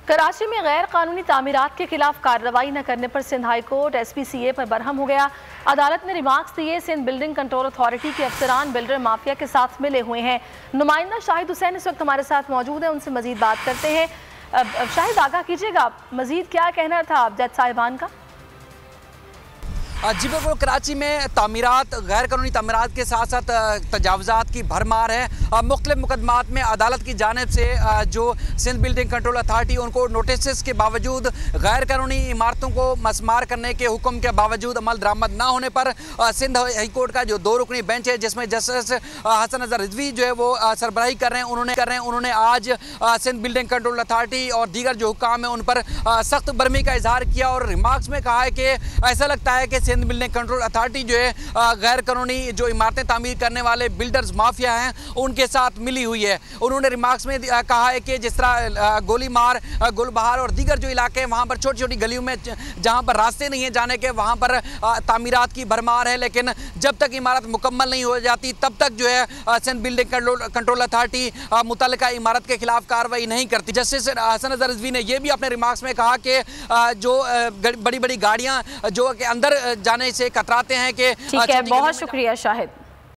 कराची में गैर कानूनी तामीरात के खिलाफ कार्रवाई न करने पर सिंध हाई कोर्ट SPCA पर बरहम हो गया। अदालत ने रिमार्क्स दिए। सिंध बिल्डिंग कंट्रोल अथॉरिटी के अफसरान बिल्डर माफिया के साथ मिले हुए हैं। नुमाइंदा शाहिद हुसैन इस वक्त हमारे साथ मौजूद है, उनसे मजीद बात करते हैं। शाहिद, आगाह कीजिएगा, मजीद क्या कहना था जज साहिबान का? जी बिल्कुल, कराची में तामीरात, गैर कानूनी तामीरात के साथ साथ तजावज़ात की भरमार है। मुख्तलिफ मुकदमात में अदालत की जानिब से जो सिंध बिल्डिंग कंट्रोल अथॉरिटी उनको नोटिस के बावजूद गैर कानूनी इमारतों को मसमार करने के हुक्म के बावजूद अमल दरामद न होने पर सिंध हाई कोर्ट का जो 2 रुकनी बेंच है जिसमें जस्टिस हसन अजहर रिजवी जो है वो सरबराही कर रहे हैं, उन्होंने आज सिंध बिल्डिंग कंट्रोल अथॉरिटी और दीगर जो हुक्काम है उन पर सख्त बरहमी का इजहार किया और रिमार्क्स में कहा है कि ऐसा लगता है कि सिंध बिल्डिंग कंट्रोल अथॉरिटी जो है गैर कानूनी जो इमारतें तामीर करने वाले बिल्डर्स माफिया हैं उनके साथ मिली हुई है। उन्होंने रिमार्क्स में कहा है कि जिस तरह गोली मार, गुलबहार और दीगर जो इलाके हैं वहाँ पर छोटी छोटी गलियों में जहाँ पर रास्ते नहीं है जाने के, वहाँ पर तामीरात की भरमार है, लेकिन जब तक इमारत मुकम्मल नहीं हो जाती तब तक जो है सिंध बिल्डिंग कंट्रोल अथॉरिटी मुतल्लिका इमारत के खिलाफ कार्रवाई नहीं करती। जस्टिस हसन अजहर रिजवी ने यह भी अपने रिमार्क्स में कहा कि जो बड़ी बड़ी गाड़ियाँ जो के अंदर जाने से कतराते हैं कि ठीक है, बहुत शुक्रिया शाहिद।